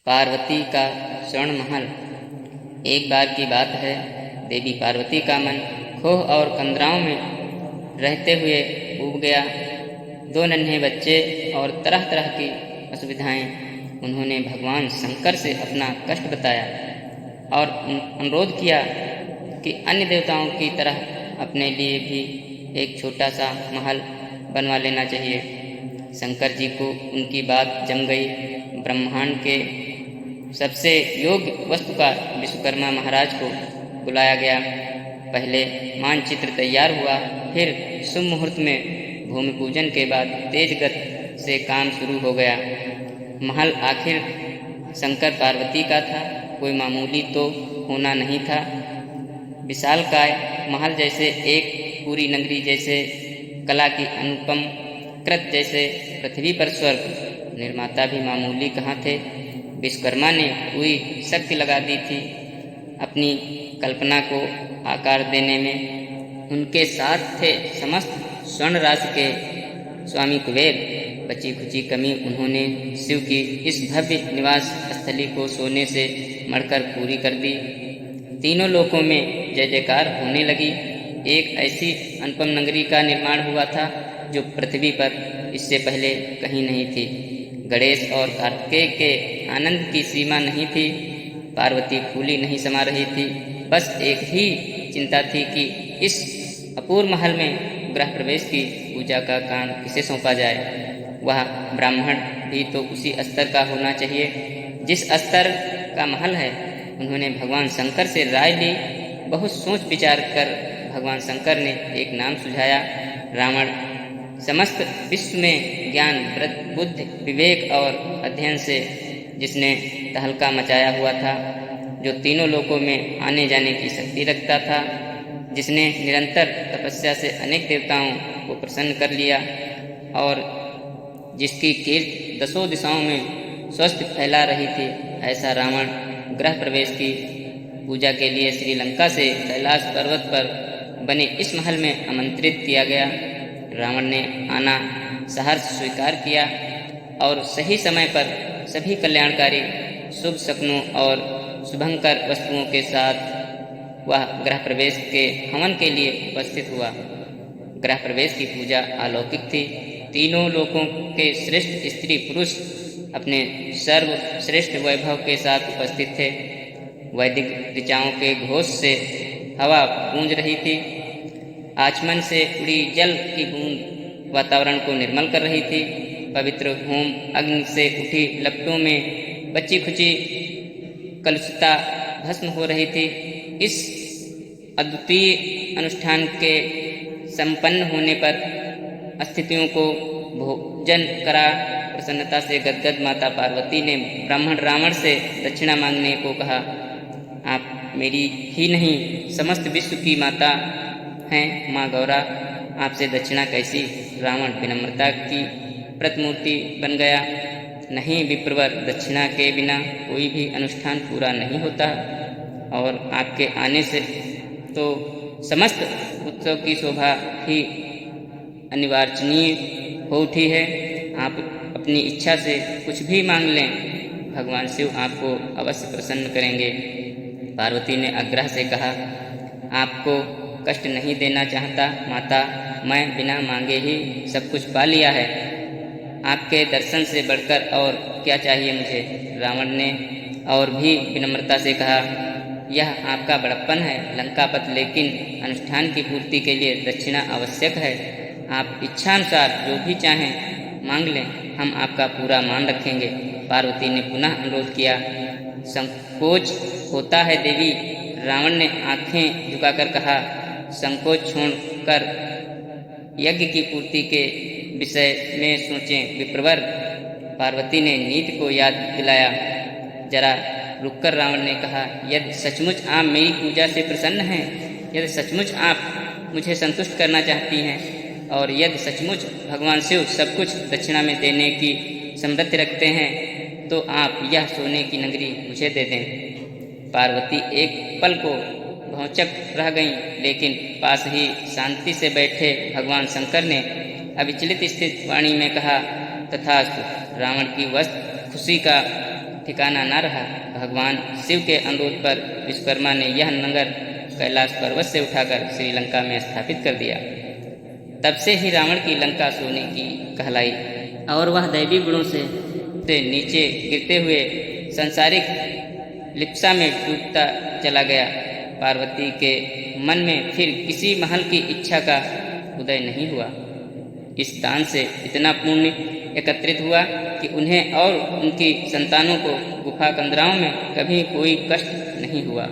पार्वती का स्वर्ण महल। एक बार की बात है, देवी पार्वती का मन खोह और कंदराओं में रहते हुए ऊब गया। दो नन्हे बच्चे और तरह तरह की असुविधाएं। उन्होंने भगवान शंकर से अपना कष्ट बताया और अनुरोध किया कि अन्य देवताओं की तरह अपने लिए भी एक छोटा सा महल बनवा लेना चाहिए। शंकर जी को उनकी बात जम गई। ब्रह्मांड के सबसे योग्य वास्तुकार विश्वकर्मा महाराज को बुलाया गया। पहले मानचित्र तैयार हुआ, फिर शुभ मुहूर्त में भूमि पूजन के बाद तेज गति से काम शुरू हो गया। महल आखिर शंकर पार्वती का था, कोई मामूली तो होना नहीं था। विशालकाय महल जैसे, एक पूरी नगरी जैसे, कला की अनुपम कृत जैसे, पृथ्वी पर स्वर्ग। निर्माता भी मामूली कहाँ थे। विश्वकर्मा ने पूरी शक्ति लगा दी थी अपनी कल्पना को आकार देने में। उनके साथ थे समस्त स्वर्ण राशि के स्वामी कुबेर। बची खुची कमी उन्होंने शिव की इस भव्य निवास स्थली को सोने से मढ़कर पूरी कर दी। तीनों लोकों में जय जयकार होने लगी। एक ऐसी अनुपम नगरी का निर्माण हुआ था जो पृथ्वी पर इससे पहले कहीं नहीं थी। गणेश और कार्तिकेय के आनंद की सीमा नहीं थी। पार्वती फूली नहीं समा रही थी। बस एक ही चिंता थी कि इस अपूर्व महल में गृह प्रवेश की पूजा का काम किसे सौंपा जाए। वह ब्राह्मण भी तो उसी स्तर का होना चाहिए जिस स्तर का महल है। उन्होंने भगवान शंकर से राय ली। बहुत सोच विचार कर भगवान शंकर ने एक नाम सुझाया, रावण। समस्त विश्व में ज्ञान, बुद्धि, विवेक और अध्ययन से जिसने तहलका मचाया हुआ था, जो तीनों लोकों में आने जाने की शक्ति रखता था, जिसने निरंतर तपस्या से अनेक देवताओं को प्रसन्न कर लिया और जिसकी कीर्ति दसों दिशाओं में स्वस्थ फैला रही थी, ऐसा रावण गृह प्रवेश की पूजा के लिए श्रीलंका से कैलाश पर्वत पर बने इस महल में आमंत्रित किया गया। रावण ने आना सहर्ष स्वीकार किया और सही समय पर सभी कल्याणकारी शुभ शकुनों और शुभंकर वस्तुओं के साथ वह गृह प्रवेश के हवन के लिए उपस्थित हुआ। गृह प्रवेश की पूजा अलौकिक थी। तीनों लोकों के श्रेष्ठ स्त्री पुरुष अपने सर्वश्रेष्ठ वैभव के साथ उपस्थित थे। वैदिक ऋचाओं के घोष से हवा गूंज रही थी। आचमन से उड़ी जल की बूंद वातावरण को निर्मल कर रही थी। पवित्र होम अग्नि से उठी लपटों में बची खुची कलुषता भस्म हो रही थी। इस अद्वितीय अनुष्ठान के संपन्न होने पर अतिथियों को भोजन करा प्रसन्नता से गदगद माता पार्वती ने ब्राह्मण रावण से दक्षिणा मांगने को कहा। आप मेरी ही नहीं, समस्त विश्व की माता हैं माँ गौरा, आपसे दक्षिणा कैसी। रावण विनम्रता की प्रतिमूर्ति बन गया। नहीं विप्रवर, दक्षिणा के बिना कोई भी अनुष्ठान पूरा नहीं होता और आपके आने से तो समस्त उत्सव की शोभा ही अनिवार्चनीय हो उठी है। आप अपनी इच्छा से कुछ भी मांग लें, भगवान शिव आपको अवश्य प्रसन्न करेंगे। पार्वती ने आग्रह से कहा, आपको कष्ट नहीं देना चाहता माता, मैं बिना मांगे ही सब कुछ पा लिया है। आपके दर्शन से बढ़कर और क्या चाहिए मुझे। रावण ने और भी विनम्रता से कहा, यह आपका बड़प्पन है लंकापत, लेकिन अनुष्ठान की पूर्ति के लिए दक्षिणा आवश्यक है। आप इच्छानुसार जो भी चाहें मांग लें, हम आपका पूरा मान रखेंगे। पार्वती ने पुनः अनुरोध किया। संकोच होता है देवी, रावण ने आंखें झुकाकर कहा। संकोच छोड़कर यज्ञ की पूर्ति के विषय में सोचें विप्रवर। पार्वती ने नीति को याद दिलाया। जरा रुककर रावण ने कहा, यदि सचमुच आप मेरी पूजा से प्रसन्न हैं, यदि सचमुच आप मुझे संतुष्ट करना चाहती हैं और यदि सचमुच भगवान शिव सब कुछ दक्षिणा में देने की समृद्धि रखते हैं, तो आप यह सोने की नगरी मुझे दे दें। पार्वती एक पल को भौचक रह गईं, लेकिन पास ही शांति से बैठे भगवान शंकर ने अविचलित स्थित वाणी में कहा, तथास्तु। रावण की वस्त खुशी का ठिकाना न रहा। भगवान शिव के अनुरोध पर विश्वकर्मा ने यह नगर कैलाश पर्वत से उठाकर श्रीलंका में स्थापित कर दिया। तब से ही रावण की लंका सोने की कहलाई और वह दैवी गुणों से नीचे गिरते हुए सांसारिक लिप्सा में डूबता चला गया। पार्वती के मन में फिर किसी महल की इच्छा का उदय नहीं हुआ। इस दान से इतना पुण्य एकत्रित हुआ कि उन्हें और उनकी संतानों को गुफा कंदराओं में कभी कोई कष्ट नहीं हुआ।